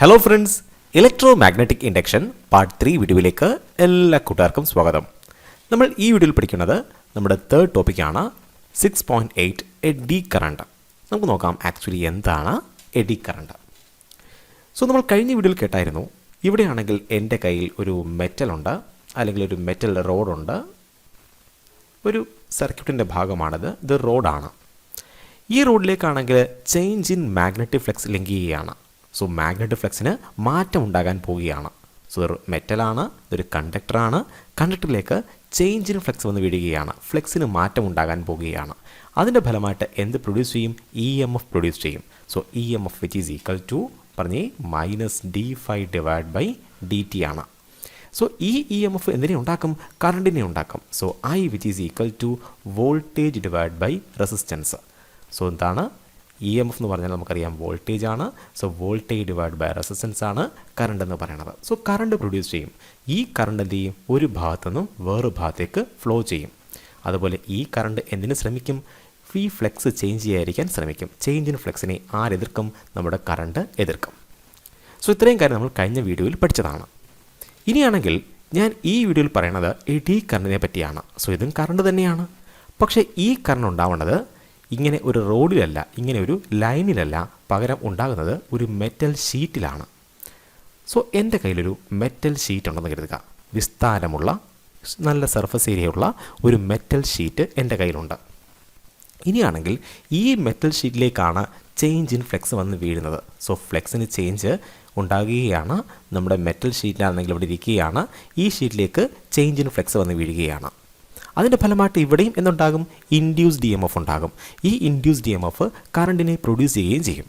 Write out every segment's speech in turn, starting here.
Hello friends, electro magnetic induction part 3 വീഡിയോയിലേക്ക് എല്ലാ കൂട്ടുകാർക്കും സ്വാഗതം. നമ്മൾ ഈ വീഡിയോയിൽ പഠിക്കുന്നത് നമ്മുടെ തേർഡ് ടോപ്പിക്കാണ് 6.8 എഡി കറണ്ട്. നമുക്ക് നോക്കാം ആക്ച്വലി എന്താണ് എഡി കറണ്ട്. സോ നമ്മൾ കഴിഞ്ഞ വീഡിയോയിൽ കേട്ടായിരുന്നു, ഇവിടെയാണെങ്കിൽ എൻ്റെ കയ്യിൽ ഒരു മെറ്റലുണ്ട്, അല്ലെങ്കിൽ ഒരു മെറ്റൽ റോഡുണ്ട്. ഒരു സർക്യൂട്ടിൻ്റെ ഭാഗമാണിത്, ഇത് റോഡാണ്. ഈ റോഡിലേക്കാണെങ്കിൽ change in magnetic flux link ചെയ്യുകയാണ്. സോ മാഗ്നറ്റിക് ഫ്ലക്സിന് മാറ്റം ഉണ്ടാകാൻ പോവുകയാണ്. സോ ഒരു മെറ്റലാണ്, ഇതൊരു കണ്ടക്ടറാണ്. കണ്ടക്ടറിലേക്ക് ചേഞ്ച് ഇൻ ഫ്ലക്സ് വന്ന് വീഴുകയാണ്, ഫ്ലക്സിന് മാറ്റം ഉണ്ടാകാൻ പോവുകയാണ്. അതിൻ്റെ ഫലമായിട്ട് എന്ത് പ്രൊഡ്യൂസ് ചെയ്യും? ഇ എം എഫ് പ്രൊഡ്യൂസ് ചെയ്യും. So E M F which is equal to പറഞ്ഞേ -d∅/dt ആണ്. സോ ഈ ഇ എം എഫ് എന്തിനെ ഉണ്ടാക്കും? കറണ്ടിനെ ഉണ്ടാക്കും. So I which is equal to voltage divide by resistance. So എന്താണ് ഇ എം എഫ് എന്ന് പറഞ്ഞാൽ നമുക്കറിയാം വോൾട്ടേജ് ആണ്. So voltage divide by resistance ആണ് കറണ്ട് എന്ന് പറയുന്നത്. സോ കറണ്ട് പ്രൊഡ്യൂസ് ചെയ്യും. ഈ കറണ്ട് എന്ത് ചെയ്യും? ഒരു ഭാഗത്തു നിന്നും വേറൊരു ഭാഗത്തേക്ക് ഫ്ലോ ചെയ്യും. അതുപോലെ ഈ കറണ്ട് എന്തിനു ശ്രമിക്കും? ഈ ഫ്ലക്സ് ചേഞ്ച് ചെയ്യാതിരിക്കാൻ ശ്രമിക്കും. ചേഞ്ച് ഇൻ ഫ്ലക്സിനെ ആരെതിർക്കും? നമ്മുടെ കറണ്ട് എതിർക്കും. സോ ഇത്രയും കാര്യം നമ്മൾ കഴിഞ്ഞ വീഡിയോയിൽ പഠിച്ചതാണ്. ഇനിയാണെങ്കിൽ ഞാൻ ഈ വീഡിയോയിൽ പറയുന്നത് എഡി കറണ്ടിനെ പറ്റിയാണ്. സോ ഇതും കറണ്ട് തന്നെയാണ്. പക്ഷേ ഈ കറണ്ട് ഉണ്ടാവേണ്ടത് ഇങ്ങനെ ഒരു റോഡിലല്ല, ഇങ്ങനെ ഒരു ലൈനിലല്ല, പകരം ഉണ്ടാകുന്നത് ഒരു മെറ്റൽ ഷീറ്റിലാണ്. സോ എൻ്റെ കയ്യിലൊരു മെറ്റൽ ഷീറ്റ് ഉണ്ടെന്ന് കരുതുക. വിസ്താരമുള്ള നല്ല സർഫസ് ഏരിയയുള്ള ഒരു മെറ്റൽ ഷീറ്റ് എൻ്റെ കയ്യിലുണ്ട്. ഇനിയാണെങ്കിൽ ഈ മെറ്റൽ ഷീറ്റിലേക്കാണ് ചേഞ്ച് ഇൻ ഫ്ലക്സ് വന്ന് വീഴുന്നത്. സോ ഫ്ലക്സിന് ചേഞ്ച് ഉണ്ടാകുകയാണ്. നമ്മുടെ മെറ്റൽ ഷീറ്റിലാണെങ്കിൽ ഇവിടെ ഇരിക്കുകയാണ്. ഈ ഷീറ്റിലേക്ക് ചേഞ്ച് ഇൻ ഫ്ലക്സ് വന്ന് വീഴുകയാണ്. അതിൻ്റെ ഫലമായിട്ട് ഇവിടെയും എന്തുണ്ടാകും? ഇൻഡ്യൂസ്ഡ് ഇ എം എഫ് ഉണ്ടാകും. ഈ ഇൻഡ്യൂസ്ഡ് ഇ എം എഫ് കറണ്ടിനെ പ്രൊഡ്യൂസ് ചെയ്യുകയും ചെയ്യും.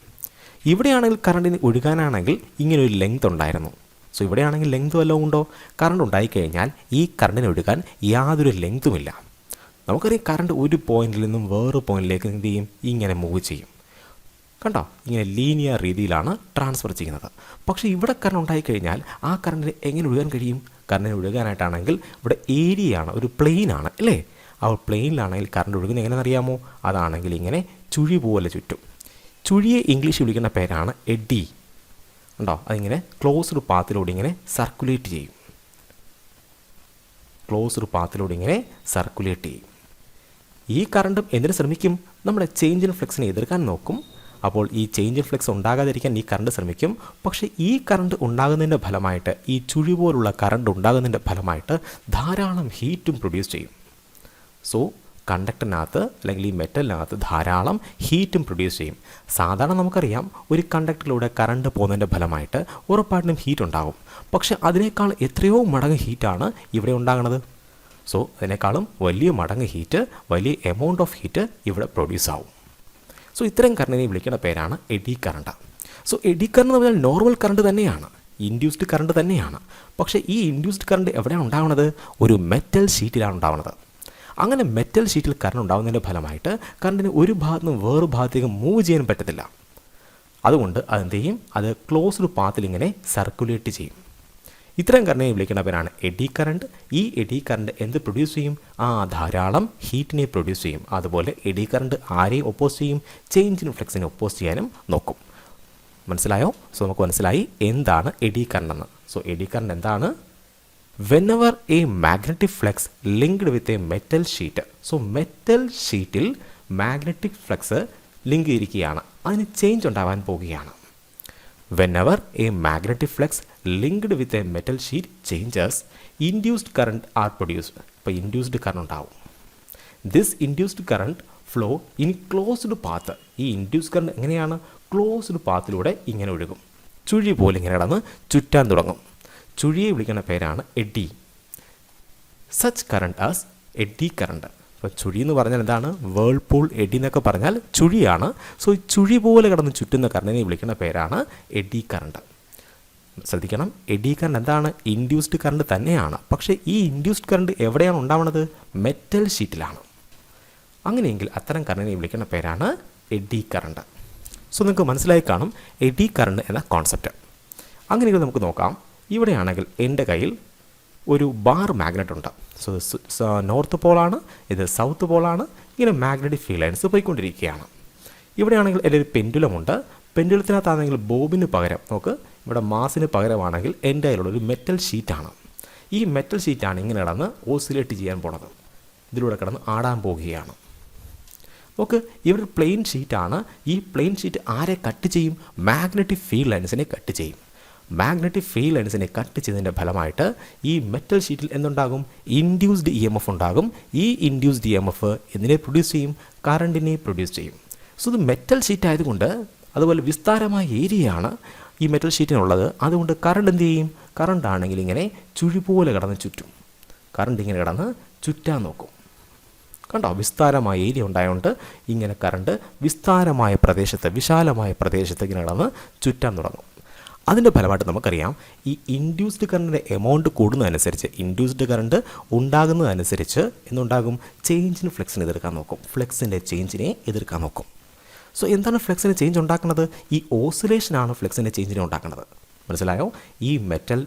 ഇവിടെയാണെങ്കിൽ കറണ്ടിന് ഒഴുകാനാണെങ്കിൽ ഇങ്ങനെ ഒരു ലെങ്ത് ഉണ്ടായിരുന്നു. സോ ഇവിടെയാണെങ്കിൽ ലെങ്ത് വല്ലതും ഉണ്ടോ? കറണ്ട് ഉണ്ടായിക്കഴിഞ്ഞാൽ ഈ കറണ്ടിന് ഒഴുകാൻ യാതൊരു ലെങ്തുമില്ല. നമുക്കറിയാം കറണ്ട് ഒരു പോയിന്റിൽ നിന്നും വേറൊരു പോയിന്റിലേക്ക് എന്ത് ചെയ്യും? ഇങ്ങനെ മൂവ് ചെയ്യും. കണ്ടോ? ഇങ്ങനെ ലീനിയർ രീതിയിലാണ് ട്രാൻസ്ഫർ ചെയ്യുന്നത്. പക്ഷേ ഇവിടെ കറണ്ട് ഉണ്ടായിക്കഴിഞ്ഞാൽ ആ കറണ്ടിന് എങ്ങനെ ഒഴുകാൻ കഴിയും? കറണ്ടിന് ഒഴുകാനായിട്ടാണെങ്കിൽ ഇവിടെ ഏരിയയാണ്, ഒരു പ്ലെയിനാണ് അല്ലേ? ആ പ്ലെയിനിലാണെങ്കിൽ കറണ്ട് ഒഴുകുന്നത് എങ്ങനെയെന്നറിയാമോ? അതാണെങ്കിൽ ഇങ്ങനെ ചുഴി പോലെ ചുറ്റും. ചുഴിയെ ഇംഗ്ലീഷിൽ വിളിക്കുന്ന പേരാണ് എഡി. ഉണ്ടോ? അതിങ്ങനെ ക്ലോസ്ഡ് പാത്തിലൂടെ ഇങ്ങനെ സർക്കുലേറ്റ് ചെയ്യും. ക്ലോസ്ഡ് പാത്തിലൂടെ ഇങ്ങനെ സർക്കുലേറ്റ് ചെയ്യും. ഈ കറണ്ടും എന്തിനു ശ്രമിക്കും? നമ്മുടെ ചേഞ്ച് ഇൻ ഫ്ലക്സിനെ എതിർക്കാൻ നോക്കും. അപ്പോൾ ഈ ചേഞ്ച് ഇൻ ഫ്ലക്സ് ഉണ്ടാകാതിരിക്കാൻ ഈ കറണ്ട് ശ്രമിക്കും. പക്ഷേ ഈ കറണ്ട് ഉണ്ടാകുന്നതിൻ്റെ ഫലമായിട്ട്, ഈ ചുഴി പോലുള്ള കറണ്ട് ഉണ്ടാകുന്നതിൻ്റെ ഫലമായിട്ട് ധാരാളം ഹീറ്റും പ്രൊഡ്യൂസ് ചെയ്യും. സോ കണ്ടക്ടറിനകത്ത് അല്ലെങ്കിൽ ഈ മെറ്റലിനകത്ത് ധാരാളം ഹീറ്റും പ്രൊഡ്യൂസ് ചെയ്യും. സാധാരണ നമുക്കറിയാം ഒരു കണ്ടക്ടറിലൂടെ കറണ്ട് പോകുന്നതിൻ്റെ ഫലമായിട്ട് ഉറപ്പായിട്ടും ഹീറ്റ് ഉണ്ടാകും. പക്ഷേ അതിനേക്കാൾ എത്രയോ മടങ്ങ് ഹീറ്റാണ് ഇവിടെ ഉണ്ടാകുന്നത്. സോ അതിനേക്കാളും വലിയ മടങ്ങ് ഹീറ്റ്, വലിയ എമൗണ്ട് ഓഫ് ഹീറ്റ് ഇവിടെ പ്രൊഡ്യൂസ് ആവും. സോ ഇത്തരം കറണ്ടിനെ വിളിക്കുന്ന പേരാണ് AD current. So eddy current എന്ന് പറഞ്ഞാൽ നോർമൽ കറണ്ട് തന്നെയാണ്, ഇൻഡ്യൂസ്ഡ് കറണ്ട് തന്നെയാണ്. പക്ഷേ ഈ ഇൻഡ്യൂസ്ഡ് കറണ്ട് എവിടെയാണ് ഉണ്ടാവുന്നത്? ഒരു മെറ്റൽ ഷീറ്റിലാണ് ഉണ്ടാവുന്നത്. അങ്ങനെ മെറ്റൽ ഷീറ്റിൽ കറണ്ട് ഉണ്ടാകുന്നതിൻ്റെ ഫലമായിട്ട് കറണ്ടിന് ഒരു ഭാഗത്ത് നിന്ന് വേറൊരു ഭാഗത്തേക്ക് മൂവ് ചെയ്യാൻ പറ്റത്തില്ല. അതുകൊണ്ട് അതെന്ത് ചെയ്യും? അത് ക്ലോസ്ഡ് പാത്തിൽ ഇങ്ങനെ സർക്കുലേറ്റ് ചെയ്യും. ഇത്തരം കറണ്ടിനെ വിളിക്കുന്ന പേരാണ് എഡി കറണ്ട്. ഈ എഡി കറണ്ട് എന്ത് പ്രൊഡ്യൂസ് ചെയ്യും? ധാരാളം ഹീറ്റിനെ പ്രൊഡ്യൂസ് ചെയ്യും. അതുപോലെ എഡി കറണ്ട് ആരെയും ഒപ്പോസ് ചെയ്യും? ചേഞ്ച് ഇൻ ഫ്ലക്സിനെ ഒപ്പോസ് ചെയ്യാനും നോക്കും. മനസ്സിലായോ? സോ നമുക്ക് മനസ്സിലായി എന്താണ് എഡി കറണ്ട് എന്ന്. സോ എഡി കറണ്ട് എന്താണ്? Whenever A magnetic flux linked with a metal sheet. So metal ഷീറ്റിൽ മാഗ്നറ്റിക് ഫ്ലക്സ് ലിങ്ക് ചെയ്തിരിക്കുകയാണ്, അതിന് ചേഞ്ച് ഉണ്ടാവാൻ പോവുകയാണ്. Whenever a magnetic flux linked with a metal sheet changes, induced current are produced. ഇപ്പോൾ induced current ഉണ്ടാവും. This induced current flow in closed path. ഈ induced current എങ്ങനെയാണ്? Closed പാത്തിലൂടെ ഇങ്ങനെ ഒഴുകും. ചുഴി പോലെ ഇങ്ങനെ കിടന്ന് ചുറ്റാൻ തുടങ്ങും. ചുഴിയെ വിളിക്കുന്ന പേരാണ് eddy. Such current as eddy current. അപ്പോൾ ചുഴി എന്ന് പറഞ്ഞാൽ എന്താണ്? വേൾപൂൾ എഡി എന്നൊക്കെ പറഞ്ഞാൽ ചുഴിയാണ്. സോ ഈ ചുഴി പോലെ കിടന്ന് ചുറ്റുന്ന കറണ്ടിനെ വിളിക്കുന്ന പേരാണ് എഡി കറണ്ട്. ശ്രദ്ധിക്കണം, എഡി കറണ്ട് എന്താണ്? ഇൻഡ്യൂസ്ഡ് കറണ്ട് തന്നെയാണ്. പക്ഷേ ഈ ഇൻഡ്യൂസ്ഡ് കറണ്ട് എവിടെയാണ് ഉണ്ടാവുന്നത്? മെറ്റൽ ഷീറ്റിലാണ്. അങ്ങനെയെങ്കിൽ അത്തരം കറണ്ടിനെ വിളിക്കുന്ന പേരാണ് എഡി കറണ്ട്. സോ നിങ്ങൾക്ക് മനസ്സിലായി കാണും എഡി കറണ്ട് എന്ന കോൺസെപ്റ്റ്. അങ്ങനെയെങ്കിൽ നമുക്ക് നോക്കാം. ഇവിടെയാണെങ്കിൽ എൻ്റെ കയ്യിൽ ഒരു ബാർ മാഗ്നറ്റ് ഉണ്ട്. സോ നോർത്ത് പോളാണ്, ഇത് സൗത്ത് പോളാണ്. ഇങ്ങനെ മാഗ്നറ്റിക് ഫീൽഡ് ലൈൻസ് പോയിക്കൊണ്ടിരിക്കുകയാണ്. ഇവിടെയാണെങ്കിൽ എൻ്റെ ഒരു പെൻഡുലമുണ്ട്. പെൻഡുലത്തിനകത്താണെങ്കിൽ ബോബിന് പകരം നമുക്ക് ഇവിടെ മാസിന് പകരമാണെങ്കിൽ എൻ്റെ കയ്യിലുള്ളൊരു മെറ്റൽ ഷീറ്റാണ്. ഈ മെറ്റൽ ഷീറ്റാണ് ഇങ്ങനെ കിടന്ന് ഓസിലേറ്റ് ചെയ്യാൻ പോണത്. ഇതിലൂടെ കിടന്ന് ആടാൻ പോകുകയാണ്. നോക്ക്, ഇവിടെ പ്ലെയിൻ ഷീറ്റാണ്. ഈ പ്ലെയിൻ ഷീറ്റ് ആരെ കട്ട് ചെയ്യും? മാഗ്നറ്റിക് ഫീൽഡ് ലൈൻസിനെ കട്ട് ചെയ്യും. മാഗ്നറ്റിക് ഫീൽഡ് ലൈൻസിനെ കട്ട് ചെയ്തതിൻ്റെ ഫലമായിട്ട് ഈ മെറ്റൽ ഷീറ്റിൽ എന്തുണ്ടാകും? ഇൻഡ്യൂസ്ഡ് ഇ എം എഫ് ഉണ്ടാകും. ഈ ഇൻഡ്യൂസ്ഡ് ഇ എം എഫ് എന്തിനെ പ്രൊഡ്യൂസ് ചെയ്യും? കറണ്ടിനെ പ്രൊഡ്യൂസ് ചെയ്യും. സോ ഇത് മെറ്റൽ ഷീറ്റ് ആയതുകൊണ്ട്, അതുപോലെ വിസ്താരമായ ഏരിയയാണ് ഈ മെറ്റൽ ഷീറ്റിനുള്ളത്. അതുകൊണ്ട് കറണ്ട് എന്ത് ചെയ്യും? കറണ്ട് ആണെങ്കിൽ ഇങ്ങനെ ചുഴി പോലെ കിടന്ന് ചുറ്റും. കറണ്ട് ഇങ്ങനെ കിടന്ന് ചുറ്റാൻ നോക്കും. കണ്ടോ, വിസ്താരമായ ഏരിയ ഉണ്ടായതുകൊണ്ട് ഇങ്ങനെ കറണ്ട് വിസ്താരമായ പ്രദേശത്ത്, വിശാലമായ പ്രദേശത്ത് ഇങ്ങനെ കിടന്ന് ചുറ്റാൻ തുടങ്ങും. അതിൻ്റെ ഫലമായിട്ട് നമുക്കറിയാം, ഈ ഇൻഡ്യൂസ്ഡ് കറണ്ടിൻ്റെ എമൗണ്ട് കൂടുന്നതനുസരിച്ച്, ഇൻഡ്യൂസ്ഡ് കറണ്ട് ഉണ്ടാകുന്നതനുസരിച്ച് എന്തുണ്ടാകും? ചേഞ്ച് ഇൻ ഫ്ലക്സിനെ എതിർക്കാൻ നോക്കും. ഫ്ലക്സിൻ്റെ ചേഞ്ചിനെ എതിർക്കാൻ നോക്കും. സോ എന്താണ് ഫ്ലക്സിന് ചേഞ്ച് ഉണ്ടാക്കുന്നത്? ഈ ഓസിലേഷനാണ് ഫ്ലക്സിൻ്റെ ചേഞ്ചിനെ ഉണ്ടാക്കുന്നത്. മനസ്സിലായോ? ഈ മെറ്റൽ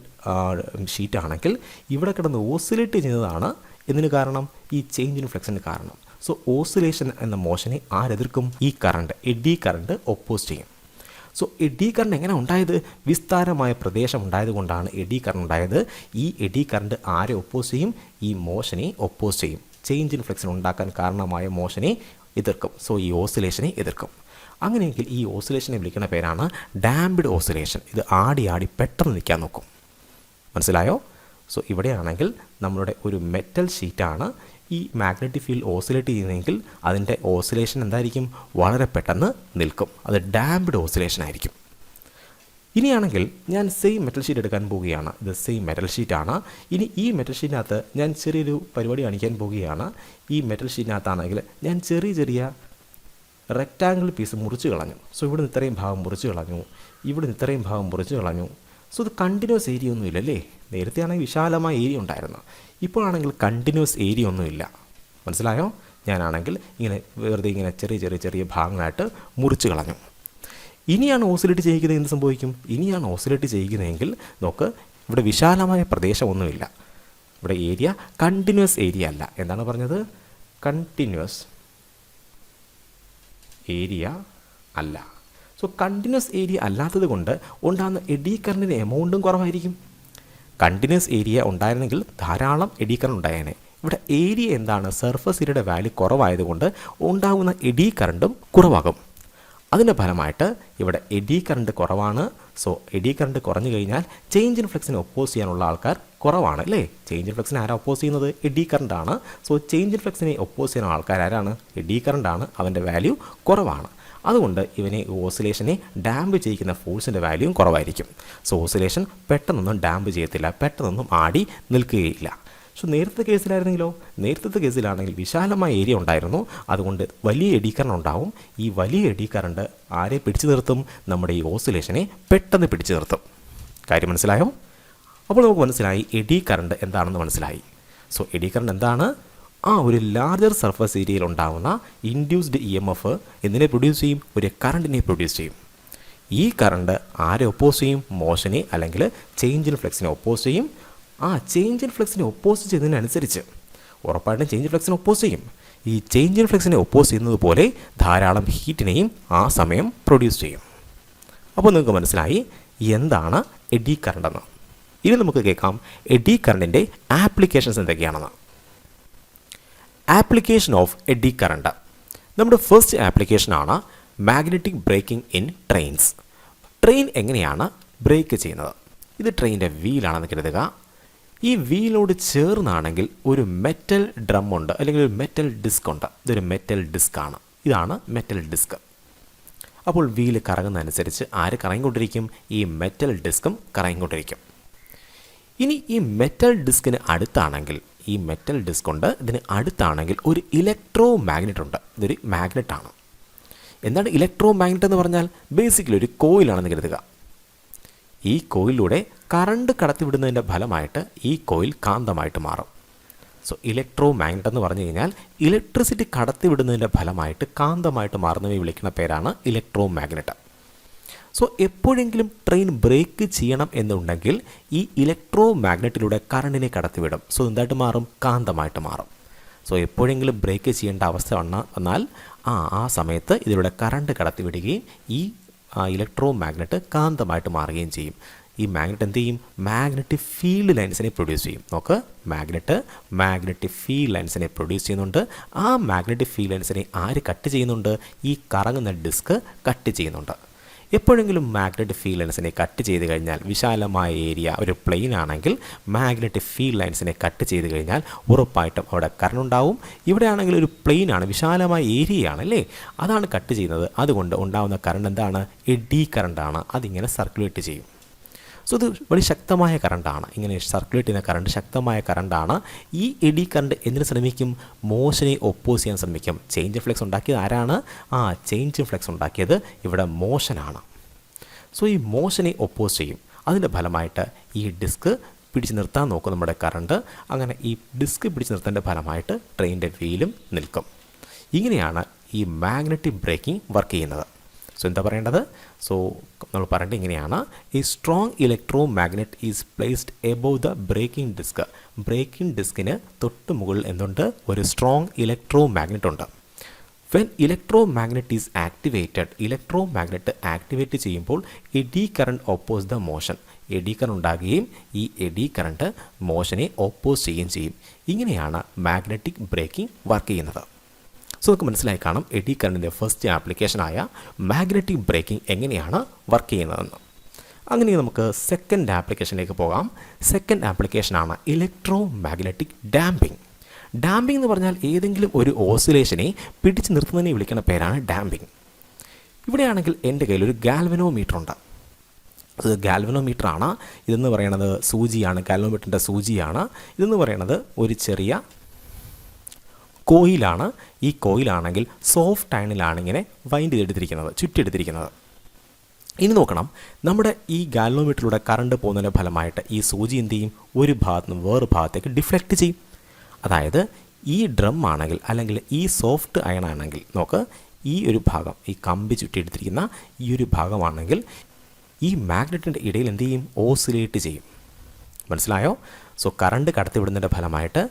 ഷീറ്റാണെങ്കിൽ ഇവിടെ കിടന്ന് ഓസിലേറ്റ് ചെയ്യുന്നതാണ് എന്തിന് കാരണം? ഈ ചേഞ്ച് ഇൻ ഫ്ലക്സിന് കാരണം. സോ ഓസിലേഷൻ എന്ന മോഷനെ ആരെതിർക്കും? ഈ കറണ്ട്, എഡി കറണ്ട് ഒപ്പോസ് ചെയ്യും. സോ എഡി കറണ്ട് എങ്ങനെ ഉണ്ടായത്? വിസ്താരമായ പ്രദേശം ഉണ്ടായത് കൊണ്ടാണ് എഡി കറണ്ട് ഉണ്ടായത്. ഈ എഡി കറണ്ട് ആരെ ഒപ്പോസ് ചെയ്യും? ഈ മോഷനെ ഒപ്പോസ് ചെയ്യും. ചേഞ്ച് ഇൻ ഫ്ലക്സിന് ഉണ്ടാക്കാൻ കാരണമായ മോഷനെ എതിർക്കും. സോ ഈ ഓസിലേഷനെ എതിർക്കും. അങ്ങനെയെങ്കിൽ ഈ ഓസിലേഷനെ വിളിക്കുന്ന പേരാണ് ഡാംപ്ഡ് ഓസിലേഷൻ. ഇത് ആടി ആടി പെട്ടെന്ന് നിൽക്കാൻ നോക്കും. മനസ്സിലായോ? സോ ഇവിടെയാണെങ്കിൽ നമ്മളുടെ ഒരു മെറ്റൽ ഷീറ്റാണ് ഈ മാഗ്നറ്റിക് ഫീൽഡ് ഓസിലേറ്റ് ചെയ്യുന്നതെങ്കിൽ അതിൻ്റെ ഓസിലേഷൻ എന്തായിരിക്കും? വളരെ പെട്ടെന്ന് നിൽക്കും. അത് ഡാംപ്ഡ് ഓസിലേഷൻ ആയിരിക്കും. ഇനിയാണെങ്കിൽ ഞാൻ സെയിം മെറ്റൽ ഷീറ്റ് എടുക്കാൻ പോവുകയാണ്. ഇത് സെയിം മെറ്റൽ ഷീറ്റാണ്. ഇനി ഈ മെറ്റൽ ഷീറ്റിനകത്ത് ഞാൻ ചെറിയൊരു പരിപാടി കാണിക്കാൻ പോവുകയാണ്. ഈ മെറ്റൽ ഷീറ്റിനകത്താണെങ്കിൽ ഞാൻ ചെറിയ ചെറിയ റെക്റ്റാങ്കിൾ പീസ് മുറിച്ച് കളഞ്ഞു. സോ ഇവിടെ നിന്ന് ഇത്രയും ഭാഗം മുറിച്ച് കളഞ്ഞു, ഇവിടെ നിന്ന് ഇത്രയും ഭാഗം മുറിച്ച് കളഞ്ഞു. സോ ഇത് കണ്ടിന്യൂസ് ഏരിയ ഒന്നുമില്ലല്ലേ? നേരത്തെ ആണെങ്കിൽ വിശാലമായ ഏരിയ ഉണ്ടായിരുന്നു. ഇപ്പോഴാണെങ്കിൽ കണ്ടിന്യൂസ് ഏരിയ ഒന്നുമില്ല. മനസ്സിലായോ? ഞാനാണെങ്കിൽ ഇങ്ങനെ വെറുതെ ഇങ്ങനെ ചെറിയ ചെറിയ ചെറിയ ഭാഗങ്ങളായിട്ട് മുറിച്ച് കളഞ്ഞു. ഇനിയാണ് ഓസിലേറ്റ് ചെയ്യിക്കുന്നത്, എന്ത് സംഭവിക്കും? ഇനിയാണ് ഓസിലേറ്റ് ചെയ്യിക്കുന്നതെങ്കിൽ നോക്ക്, ഇവിടെ വിശാലമായ പ്രദേശമൊന്നുമില്ല. ഇവിടെ ഏരിയ കണ്ടിന്യൂസ് ഏരിയ അല്ല. എന്താണ് പറഞ്ഞത്? കണ്ടിന്യൂസ് ഏരിയ അല്ല. സോ കണ്ടിന്യൂസ് ഏരിയ അല്ലാത്തത് കൊണ്ട് ഉണ്ടാകുന്ന എഡി കറണ്ടിൻ്റെ എമൗണ്ടും കുറവായിരിക്കും. കണ്ടിന്യൂസ് ഏരിയ ഉണ്ടായിരുന്നെങ്കിൽ ധാരാളം എഡി കറണ്ട് ഉണ്ടായേനെ. ഇവിടെ ഏരിയ എന്താണ്? സർഫസ് ഏരിയയുടെ വാല്യൂ കുറവായതുകൊണ്ട് ഉണ്ടാകുന്ന എഡി കറണ്ടും കുറവാകും. അതിൻ്റെ ഫലമായിട്ട് ഇവിടെ എഡി കറണ്ട് കുറവാണ്. സോ എഡി കറണ്ട് കുറഞ്ഞു കഴിഞ്ഞാൽ ചേഞ്ച് ഇൻ ഫ്ലക്സിനെ ഒപ്പോസ് ചെയ്യാനുള്ള ആൾക്കാർ കുറവാണ് അല്ലേ? ചേഞ്ച് ഇൻ ഫ്ലക്സിനെ ആരാ ഒപ്പോസ് ചെയ്യുന്നത്? എഡി കറണ്ടാണ്. സോ ചേഞ്ച് ഇൻ ഫ്ലക്സിനെ ഒപ്പോസ് ചെയ്യുന്ന ആൾക്കാർ ആരാണ്? എഡി കറണ്ടാണ്. അവൻ്റെ വാല്യൂ കുറവാണ്. അതുകൊണ്ട് ഇവനെ ഓസിലേഷനെ ഡാമ്പ് ചെയ്യിക്കുന്ന ഫോഴ്സിൻ്റെ വാല്യൂവും കുറവായിരിക്കും. സോ ഓസിലേഷൻ പെട്ടെന്നൊന്നും ഡാമ്പ് ചെയ്യത്തില്ല, പെട്ടെന്നൊന്നും ആടി നിൽക്കുകയില്ല. സോ നേരത്തെ കേസിലായിരുന്നെങ്കിലോ? നേരത്തെ കേസിലാണെങ്കിൽ വിശാലമായ ഏരിയ ഉണ്ടായിരുന്നു. അതുകൊണ്ട് വലിയ എഡി കറണ്ട് ഉണ്ടാവും. ഈ വലിയ എഡി കറണ്ട് ആരെ പിടിച്ചു നിർത്തും? നമ്മുടെ ഈ ഓസിലേഷനെ പെട്ടെന്ന് പിടിച്ചു നിർത്തും. കാര്യം മനസ്സിലായോ? അപ്പോൾ നമുക്ക് മനസ്സിലായി എഡി കറണ്ട് എന്താണെന്ന് മനസ്സിലായി. സോ എഡി കറണ്ട് എന്താണ്? ഒരു ലാർജർ സർഫസ് ഏരിയയിൽ ഉണ്ടാകുന്ന ഇൻഡ്യൂസ്ഡ് ഇ എം എഫ് എന്തിനെ പ്രൊഡ്യൂസ് ചെയ്യും? ഒരു കറണ്ടിനെ പ്രൊഡ്യൂസ് ചെയ്യും. ഈ കറണ്ട് ആരെ ഒപ്പോസ് ചെയ്യും? മോഷനെ അല്ലെങ്കിൽ ചേഞ്ച് ഇൻ ഫ്ലക്സിനെ ഒപ്പോസ് ചെയ്യും. ചേഞ്ച് ഇൻ ഫ്ലക്സിനെ ഒപ്പോസ് ചെയ്യുന്നതിനനുസരിച്ച് ഉറപ്പായിട്ടും ചേഞ്ച് ഇൻ ഫ്ലക്സിനെ ഒപ്പോസ് ചെയ്യും. ഈ ചേഞ്ച് ഇൻ ഫ്ലക്സിനെ ഒപ്പോസ് ചെയ്യുന്നത് പോലെ ധാരാളം ഹീറ്റിനെയും ആ സമയം പ്രൊഡ്യൂസ് ചെയ്യും. അപ്പോൾ നിങ്ങൾക്ക് മനസ്സിലായി എന്താണ് എഡി കറണ്ട് എന്ന്. ഇനി നമുക്ക് കേൾക്കാം എഡി കറണ്ടിൻ്റെ ആപ്ലിക്കേഷൻസ് എന്തൊക്കെയാണെന്ന്. Application of eddy current. നമ്മുടെ ഫസ്റ്റ് ആപ്ലിക്കേഷനാണ് magnetic braking in trains. Train എങ്ങനെയാണ് ബ്രേക്ക് ചെയ്യുന്നത്? ഇത് ട്രെയിനിൻ്റെ വീലാണെന്ന് കരുതുക. ഈ വീലോട് ചേർന്നാണെങ്കിൽ ഒരു മെറ്റൽ ഡ്രം ഉണ്ട്, അല്ലെങ്കിൽ ഒരു മെറ്റൽ ഡിസ്ക് ഉണ്ട്. ഇതൊരു മെറ്റൽ ഡിസ്ക്കാണ്. ഇതാണ് മെറ്റൽ ഡിസ്ക്. അപ്പോൾ വീല് കറങ്ങുന്നതനുസരിച്ച് ആര് കറങ്ങിക്കൊണ്ടിരിക്കും? ഈ മെറ്റൽ ഡിസ്കും കറങ്ങിക്കൊണ്ടിരിക്കും. ഇനി ഈ മെറ്റൽ ഡിസ്കിന് അടുത്താണെങ്കിൽ, ഈ മെറ്റൽ ഡിസ്ക് ഉണ്ട്, ഇതിന് അടുത്താണെങ്കിൽ ഒരു ഇലക്ട്രോ മാഗ്നറ്റ് ഉണ്ട്. ഇതൊരു മാഗ്നറ്റാണ്. എന്താണ് ഇലക്ട്രോ മാഗ്നറ്റ് എന്ന് പറഞ്ഞാൽ? ബേസിക്കലി ഒരു കോയിലാണെന്ന് കരുതുക. ഈ കോയിലൂടെ കറണ്ട് കടത്തിവിടുന്നതിൻ്റെ ഫലമായിട്ട് ഈ കോയിൽ കാന്തമായിട്ട് മാറും. സോ ഇലക്ട്രോ മാഗ്നറ്റ് എന്ന് പറഞ്ഞു കഴിഞ്ഞാൽ ഇലക്ട്രിസിറ്റി കടത്തിവിടുന്നതിൻ്റെ ഫലമായിട്ട് കാന്തമായിട്ട് മാറുന്നവയെ വിളിക്കുന്ന പേരാണ് ഇലക്ട്രോ മാഗ്നറ്റ്. സോ എപ്പോഴെങ്കിലും ട്രെയിൻ ബ്രേക്ക് ചെയ്യണം എന്നുണ്ടെങ്കിൽ ഈ ഇലക്ട്രോ മാഗ്നറ്റിലൂടെ കറണ്ടിനെ കടത്തിവിടും. സോ എന്തായിട്ട് മാറും? കാന്തമായിട്ട് മാറും. സോ എപ്പോഴെങ്കിലും ബ്രേക്ക് ചെയ്യേണ്ട അവസ്ഥ വന്നാൽ ആ സമയത്ത് ഇതിലൂടെ കറണ്ട് കടത്തിവിടുകയും ഈ ഇലക്ട്രോ മാഗ്നറ്റ് കാന്തമായിട്ട് മാറുകയും ചെയ്യും. ഈ മാഗ്നറ്റ് എന്ത് ചെയ്യും? മാഗ്നറ്റിക് ഫീൽഡ് ലൈൻസിനെ പ്രൊഡ്യൂസ് ചെയ്യും. നോക്ക്, മാഗ്നറ്റിക് ഫീൽഡ് ലൈൻസിനെ പ്രൊഡ്യൂസ് ചെയ്യുന്നുണ്ട്. ആ മാഗ്നറ്റിക് ഫീൽഡ് ലൈൻസിനെ ആര് കട്ട് ചെയ്യുന്നുണ്ട്? ഈ കറങ്ങുന്ന ഡിസ്ക് കട്ട് ചെയ്യുന്നുണ്ട്. എപ്പോഴെങ്കിലും മാഗ്നറ്റിക് ഫീൽഡ് ലൈൻസിനെ കട്ട് ചെയ്ത് കഴിഞ്ഞാൽ, വിശാലമായ ഏരിയ ഒരു പ്ലെയിൻ ആണെങ്കിൽ മാഗ്നറ്റിക് ഫീൽഡ് ലൈൻസിനെ കട്ട് ചെയ്ത് കഴിഞ്ഞാൽ ഉറപ്പായിട്ടും അവിടെ കറണ്ട് ഉണ്ടാവും. ഇവിടെ ആണെങ്കിൽ ഒരു പ്ലെയിൻ ആണ്, വിശാലമായ ഏരിയയാണ് അല്ലേ, അതാണ് കട്ട് ചെയ്യുന്നത്. അതുകൊണ്ട് ഉണ്ടാകുന്ന കറണ്ട് എന്താണ്? എഡി കറണ്ടാണ്. അതിങ്ങനെ സർക്കുലേറ്റ് ചെയ്യും. സോ ഇത് വളരെ ശക്തമായ കറണ്ടാണ്. ഇങ്ങനെ സർക്കുലേറ്റ് ചെയ്യുന്ന കറണ്ട് ശക്തമായ കറണ്ടാണ്. ഈ എഡി കറണ്ട് എന്തിനു ശ്രമിക്കും? മോഷനെ ഒപ്പോസ് ചെയ്യാൻ ശ്രമിക്കും. ചേഞ്ച് ഫ്ലെക്സ് ഉണ്ടാക്കിയത് ആരാണ്? ചേഞ്ച് ഫ്ലെക്സ് ഉണ്ടാക്കിയത് ഇവിടെ മോഷനാണ്. സോ ഈ മോഷനെ ഒപ്പോസ് ചെയ്യും. അതിൻ്റെ ഫലമായിട്ട് ഈ ഡിസ്ക് പിടിച്ച് നിർത്താൻ നോക്കും നമ്മുടെ കറണ്ട്. അങ്ങനെ ഈ ഡിസ്ക് പിടിച്ച് നിർത്തേണ്ട ഫലമായിട്ട് ട്രെയിനിൻ്റെ വീലും നിൽക്കും. ഇങ്ങനെയാണ് ഈ മാഗ്നറ്റിക് ബ്രേക്കിംഗ് വർക്ക് ചെയ്യുന്നത്. സോ എന്താ പറയേണ്ടത്? സോ നമ്മൾ പറയേണ്ടത് ഇങ്ങനെയാണ്: ഈ strong electro magnet is placed above the braking disc. Braking ഡിസ്കിന് തൊട്ട് മുകളിൽ എന്തുണ്ട്? ഒരു സ്ട്രോങ് ഇലക്ട്രോ മാഗ്നറ്റ് ഉണ്ട്. When electro magnet is activated, electro magnet activate ചെയ്യുമ്പോൾ eddy current oppose the motion. Eddy current ഉണ്ടാകുകയും ഈ എഡി കറണ്ട് മോഷനെ ഓപ്പോസ് ചെയ്യുകയും ചെയ്യും. ഇങ്ങനെയാണ് മാഗ്നറ്റിക് ബ്രേക്കിംഗ് വർക്ക് ചെയ്യുന്നത്. സോ നമുക്ക് മനസ്സിലായി കാണും എഡി കറണ്ടിൻ്റെ ഫസ്റ്റ് ആപ്ലിക്കേഷനായ മാഗ്നറ്റിക് ബ്രേക്കിംഗ് എങ്ങനെയാണ് വർക്ക് ചെയ്യുന്നതെന്ന്. അങ്ങനെ നമുക്ക് സെക്കൻഡ് ആപ്ലിക്കേഷനിലേക്ക് പോകാം. സെക്കൻഡ് ആപ്ലിക്കേഷനാണ് ഇലക്ട്രോ മാഗ്നറ്റിക് ഡാമ്പിംഗ്. ഡാമ്പിംഗ് എന്ന് പറഞ്ഞാൽ ഏതെങ്കിലും ഒരു ഓസിലേഷനെ പിടിച്ച് നിർത്തുന്നതിനെ വിളിക്കുന്ന പേരാണ് ഡാമ്പിംഗ്. ഇവിടെയാണെങ്കിൽ എൻ്റെ കയ്യിൽ ഒരു ഗാൽവനോമീറ്റർ ഉണ്ട്. അത് ഗാൽവനോമീറ്ററാണ്. ഇതെന്ന് പറയുന്നത് സൂചിയാണ്, ഗാൽവനോമീറ്ററിൻ്റെ സൂചിയാണ്. ഇതെന്ന് പറയുന്നത് ഒരു ചെറിയ കോയിലാണ്. ഈ കോയിലാണെങ്കിൽ സോഫ്റ്റ് അയണിലാണ് ഇങ്ങനെ വൈൻഡ് ചെയ്തെടുത്തിരിക്കുന്നത്, ചുറ്റിയെടുത്തിരിക്കുന്നത്. ഇനി നോക്കണം, നമ്മുടെ ഈ ഗാൽവനോമീറ്ററിലൂടെ കറണ്ട് പോകുന്നതിൻ്റെ ഫലമായിട്ട് ഈ സൂചി എന്ത് ചെയ്യും? ഒരു ഭാഗത്ത് നിന്ന് വേറെ ഭാഗത്തേക്ക് ഡിഫ്ലക്റ്റ് ചെയ്യും. അതായത് ഈ ഡ്രം ആണെങ്കിൽ, അല്ലെങ്കിൽ ഈ സോഫ്റ്റ് അയൺ ആണെങ്കിൽ, നോക്ക്, ഈ ഒരു ഭാഗം, ഈ കമ്പി ചുറ്റിയെടുത്തിരിക്കുന്ന ഈ ഒരു ഭാഗമാണെങ്കിൽ ഈ മാഗ്നറ്റിൻ്റെ ഇടയിൽ എന്ത് ചെയ്യും? ഓസിലേറ്റ് ചെയ്യും. മനസ്സിലായോ? സോ കറണ്ട് കടത്തിവിടുന്നതിൻ്റെ ഫലമായിട്ട്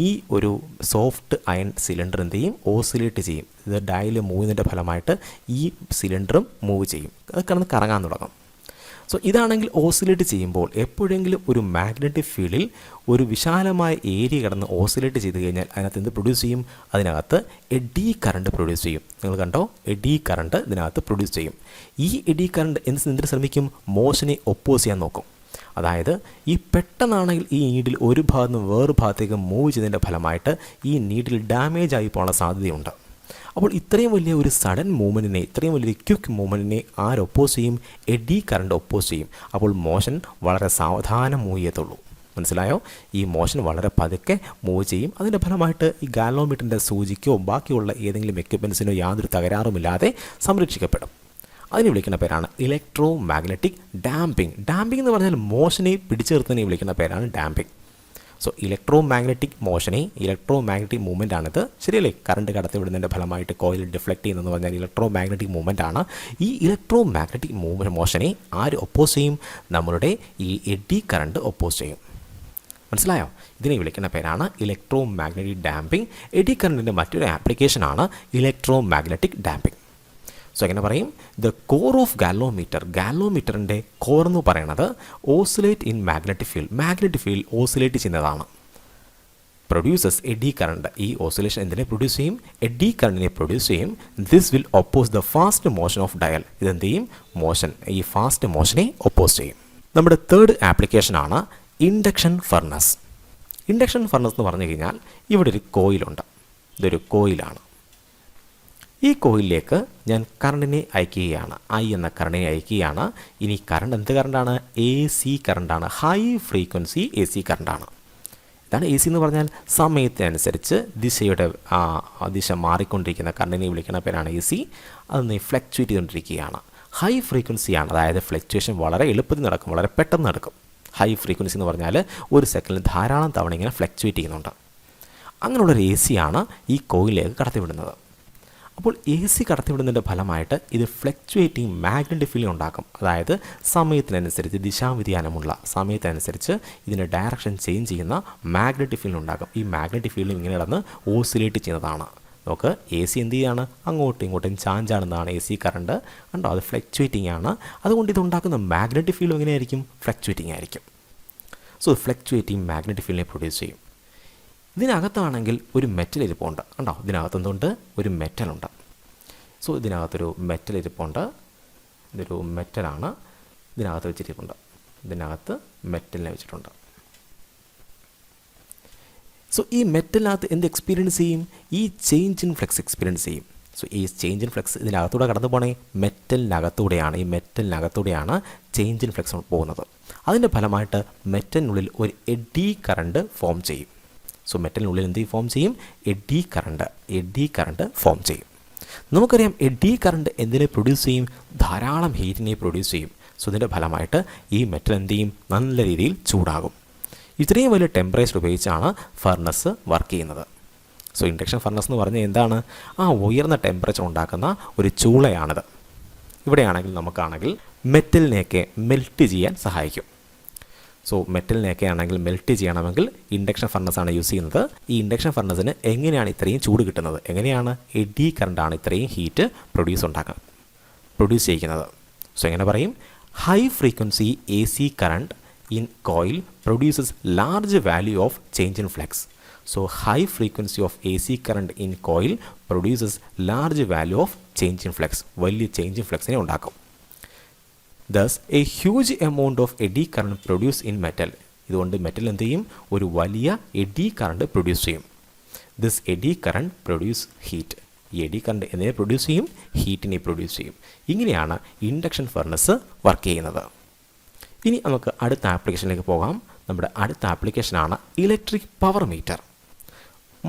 ഈ ഒരു സോഫ്റ്റ് അയൺ സിലിണ്ടർ എന്ത് ചെയ്യും? ഓസിലേറ്റ് ചെയ്യും. ഇത് ഡയൽ മൂവ് ചെയ്യുന്നതിൻ്റെ ഫലമായിട്ട് ഈ സിലിണ്ടറും മൂവ് ചെയ്യും. അത് കിടന്ന് കറങ്ങാൻ തുടങ്ങും. സോ ഇതാണെങ്കിൽ ഓസിലേറ്റ് ചെയ്യുമ്പോൾ എപ്പോഴെങ്കിലും ഒരു മാഗ്നറ്റിക് ഫീൽഡിൽ ഒരു വിശാലമായ ഏരിയ കിടന്ന് ഓസിലേറ്റ് ചെയ്ത് കഴിഞ്ഞാൽ അതിനകത്ത് എന്ത് പ്രൊഡ്യൂസ് ചെയ്യും? അതിനകത്ത് എഡി കറണ്ട് പ്രൊഡ്യൂസ് ചെയ്യും. നിങ്ങൾ കണ്ടോ? എഡി കറണ്ട് ഇതിനകത്ത് പ്രൊഡ്യൂസ് ചെയ്യും. ഈ എഡി കറണ്ട് എന്തിനു ശ്രമിക്കും? മോഷനെ ഒപ്പോസ് ചെയ്യാൻ നോക്കും. അതായത് ഈ പെട്ടെന്നാണെങ്കിൽ ഈ നീഡിൽ ഒരു ഭാഗത്ത് നിന്ന് വേറെ ഭാഗത്തേക്ക് മൂവ് ചെയ്തതിൻ്റെ ഫലമായിട്ട് ഈ നീഡിൽ ഡാമേജ് ആയി പോകാനുള്ള സാധ്യതയുണ്ട്. അപ്പോൾ ഇത്രയും വലിയ ഒരു സഡൻ മൂവ്മെൻറ്റിനെ, ഇത്രയും വലിയൊരു ക്വിക്ക് മൂവ്മെൻറ്റിനെ ആര് ഒപ്പോസ് ചെയ്യും? എഡി കറണ്ട് ഒപ്പോസ് ചെയ്യും. അപ്പോൾ മോഷൻ വളരെ സാവധാനം മൂവ് ചെയ്യത്തുള്ളൂ. മനസ്സിലായോ? ഈ മോഷൻ വളരെ പതുക്കെ മൂവ് ചെയ്യും. അതിൻ്റെ ഫലമായിട്ട് ഈ ഗാൽവനോമീറ്ററിൻ്റെ സൂചിക്കോ ബാക്കിയുള്ള ഏതെങ്കിലും എക്യുപ്മെൻസിനോ യാതൊരു തകരാറുമില്ലാതെ സംരക്ഷിക്കപ്പെടും. അതിനെ വിളിക്കുന്ന പേരാണ് ഇലക്ട്രോ മാഗ്നറ്റിക് ഡാമ്പിംഗ്. ഡാമ്പിംഗ് എന്ന് പറഞ്ഞാൽ മോഷനെ പിടിച്ചു നിർത്തുന്നതിനെ വിളിക്കുന്ന പേരാണ് ഡാമ്പിംഗ്. സോ ഇലക്ട്രോ മാഗ്നറ്റിക് മോഷനെ, ഇലക്ട്രോ മാഗ്നറ്റിക് മൂവ്മെൻ്റ് ആണിത്. ശരിയല്ലേ? കറണ്ട് കടത്തിവിടുന്നതിൻ്റെ ഫലമായിട്ട് കോയിൽ ഡിഫ്ലക്റ്റ് ചെയ്യുന്നതെന്ന് പറഞ്ഞാൽ ഇലക്ട്രോ മാഗ്നറ്റിക് മൂവ്മെൻ്റ് ആണ്. ഈ ഇലക്ട്രോ മാഗ്നറ്റിക് മോഷനെ ആര് ഒപ്പോസ് ചെയ്യും? നമ്മളുടെ ഈ എഡി കറണ്ട് ഒപ്പോസ് ചെയ്യും. മനസ്സിലായോ? ഇതിനെ വിളിക്കുന്ന പേരാണ് ഇലക്ട്രോ മാഗ്നറ്റിക് ഡാമ്പിംഗ്. എഡി കറണ്ടിൻ്റെ മറ്റൊരു ആപ്ലിക്കേഷനാണ് ഇലക്ട്രോ മാഗ്നറ്റിക് ഡാമ്പിംഗ്. സോ എങ്ങനെ പറയും? ദ കോർ ഓഫ് ഗാൽവനോമീറ്റർ, ഗാൽവനോമീറ്ററിൻ്റെ കോർ എന്ന് പറയുന്നത് oscillate in magnetic field, magnetic field oscillate ചെയ്യുന്നതാണ്. Produces eddy current. ഈ ഓസിലേഷൻ എന്തിനെ പ്രൊഡ്യൂസ് ചെയ്യും? എഡി കറണ്ടിനെ പ്രൊഡ്യൂസ് ചെയ്യും. This will oppose the fast motion of dial. ഇതെന്ത് ചെയ്യും? മോഷൻ, ഈ ഫാസ്റ്റ് മോഷനെ ഒപ്പോസ് ചെയ്യും. നമ്മുടെ തേർഡ് ആപ്ലിക്കേഷനാണ് ഇൻഡക്ഷൻ ഫർണസ്. ഇൻഡക്ഷൻ ഫർണസ് എന്ന് പറഞ്ഞു കഴിഞ്ഞാൽ ഇവിടെ ഒരു കോയിലുണ്ട്. ഇതൊരു കോയിലാണ്. ഈ കോയിലിലേക്ക് ഞാൻ കറണ്ടിനെ അയക്കുകയാണ്. ഐ എന്ന കറണ്ടിനെ അയക്കുകയാണ്. ഇനി കറണ്ട് എന്ത് കറണ്ടാണ്? എ സി കറണ്ടാണ്. ഹൈ ഫ്രീക്വൻസി എ സി കറണ്ടാണ്. ഇതാണ് എ സി എന്ന് പറഞ്ഞാൽ സമയത്തിനനുസരിച്ച് ദിശ മാറിക്കൊണ്ടിരിക്കുന്ന കറണ്ടിനെ വിളിക്കുന്ന പേരാണ് എ സി. അതൊന്ന് ഫ്ലക്ച്വേറ്റ് ചെയ്തുകൊണ്ടിരിക്കുകയാണ്. ഹൈ ഫ്രീക്വൻസിയാണ്, അതായത് ഫ്ലക്ച്വേഷൻ വളരെ എളുപ്പത്തിൽ നടക്കും, വളരെ പെട്ടെന്ന് നടക്കും. ഹൈ ഫ്രീക്വൻസി എന്ന് പറഞ്ഞാൽ ഒരു സെക്കൻഡിൽ ധാരാളം തവണ ഇങ്ങനെ ഫ്ലക്ച്വേറ്റ് ചെയ്യുന്നുണ്ട്. അങ്ങനെയുള്ളൊരു എ സിയാണ് ഈ കോയിലിലേക്ക് കടത്തിവിടുന്നത്. അപ്പോൾ എ സി കടത്തിവിടുന്നതിൻ്റെ ഫലമായിട്ട് ഇത് ഫ്ലക്ച്വേറ്റിംഗ് മാഗ്നറ്റിക് ഫീൽഡ് ഉണ്ടാക്കും. അതായത് സമയത്തിനനുസരിച്ച് ദിശാവ്യതിയാനമുള്ള, സമയത്തിനനുസരിച്ച് ഇതിൻ്റെ ഡയറക്ഷൻ ചേഞ്ച് ചെയ്യുന്ന മാഗ്നറ്റിക് ഫീൽഡ് ഉണ്ടാക്കും. ഈ മാഗ്നറ്റിക് ഫീൽഡ് ഇങ്ങനെ കിടന്ന് ഓസിലേറ്റ് ചെയ്യുന്നതാണ്. നമുക്ക് എ സി എന്ത് ചെയ്യാണ്, അങ്ങോട്ടും ഇങ്ങോട്ടും ചാഞ്ചാണെന്നാണ് എ സി കറണ്ട്. കണ്ടോ, അത് ഫ്ലക്ച്വേറ്റിംഗ് ആണ്. അതുകൊണ്ട് ഇതുണ്ടാക്കുന്ന മാഗ്നറ്റിക് ഫീൽഡ് എങ്ങനെയായിരിക്കും, ഫ്ലക്ച്വേറ്റിംഗ് ആയിരിക്കും. സോ ഫ്ലക്ച്വേറ്റിംഗ് മാഗ്നറ്റിക് ഫീൽഡിനെ പ്രൊഡ്യൂസ് ചെയ്യും. ഇതിനകത്താണെങ്കിൽ ഒരു മെറ്റൽ ഇരിപ്പുണ്ട്. കണ്ടോ, ഇതിനകത്ത് എന്തുണ്ട്, ഒരു മെറ്റലുണ്ട്. സോ ഇതിനകത്തൊരു മെറ്റൽ ഇരിപ്പുണ്ട്. ഇതൊരു മെറ്റലാണ്, ഇതിനകത്ത് വെച്ചിരിപ്പുണ്ട്. ഇതിനകത്ത് മെറ്റലിനെ വെച്ചിട്ടുണ്ട്. സോ ഈ മെറ്റലിനകത്ത് എന്ത് എക്സ്പീരിയൻസ് ചെയ്യും, ഈ ചേഞ്ച് ഇൻ ഫ്ലക്സ് എക്സ്പീരിയൻസ് ചെയ്യും. സോ ഈ ചേഞ്ച് ഇൻ ഫ്ലക്സ് ഇതിനകത്തൂടെ കടന്നു പോകണേ മെറ്റലിനകത്തൂടെയാണ്. ഈ മെറ്റലിനകത്തൂടെയാണ് ചേഞ്ച് ഇൻ ഫ്ലക്സ് പോകുന്നത്. അതിൻ്റെ ഫലമായിട്ട് മെറ്റലിനുള്ളിൽ ഒരു എഡി കറണ്ട് ഫോം ചെയ്യും. സോ മെറ്റലിനുള്ളിൽ എന്ത് ഫോം ചെയ്യും, എഡി കറണ്ട് ഫോം ചെയ്യും. നമുക്കറിയാം എഡി കറണ്ട് എന്തിനെ പ്രൊഡ്യൂസ് ചെയ്യും, ധാരാളം ഹീറ്റിനെ പ്രൊഡ്യൂസ് ചെയ്യും. സോ ഇതിൻ്റെ ഫലമായിട്ട് ഈ മെറ്റൽ എന്ത് ചെയ്യും, നല്ല രീതിയിൽ ചൂടാകും. ഇത്രയും വലിയ ടെമ്പറേച്ചർ ഉപയോഗിച്ചാണ് ഫർണസ് വർക്ക് ചെയ്യുന്നത്. സോ ഇൻഡക്ഷൻ ഫർണസ് എന്ന് പറഞ്ഞാൽ എന്താണ്, ആ ഉയർന്ന ടെമ്പറേച്ചർ ഉണ്ടാക്കുന്ന ഒരു ചൂളയാണിത്. ഇവിടെയാണെങ്കിൽ നമുക്കാണെങ്കിൽ മെറ്റലിനെയൊക്കെ മെൽറ്റ് ചെയ്യാൻ സഹായിക്കും. സോ മെറ്റലിനെയൊക്കെ ആണെങ്കിൽ മെൽറ്റ് ചെയ്യണമെങ്കിൽ ഇൻഡക്ഷൻ ഫർണസാണ് യൂസ് ചെയ്യുന്നത്. ഈ ഇൻഡക്ഷൻ ഫർണസിന് എങ്ങനെയാണ് ഇത്രയും ചൂട് കിട്ടുന്നത്, എങ്ങനെയാണ്, എഡി കറണ്ടാണ് ഇത്രയും ഹീറ്റ് പ്രൊഡ്യൂസ് ചെയ്യിക്കുന്നത്. സോ എങ്ങനെ പറയും, high frequency A C current in coil produces large value of change in flux. So high frequency of AC current in coil produces large value of change in flux. വലിയ change in flux നെ ഉണ്ടാക്കും. Thus a huge amount of eddy current produced in metal. ഇതുകൊണ്ട് metal എന്ത് ചെയ്യും, ഒരു വലിയ AD current produce ചെയ്യും. This eddy current produce heat. ഈ എഡി കറണ്ട് എന്തിനെ പ്രൊഡ്യൂസ് ചെയ്യും, ഹീറ്റിനെ പ്രൊഡ്യൂസ് ചെയ്യും. ഇങ്ങനെയാണ് ഇൻഡക്ഷൻ ഫർണസ് വർക്ക് ചെയ്യുന്നത്. ഇനി നമുക്ക് അടുത്ത ആപ്ലിക്കേഷനിലേക്ക് പോകാം. നമ്മുടെ അടുത്ത ആപ്ലിക്കേഷനാണ് ഇലക്ട്രിക് പവർ മീറ്റർ.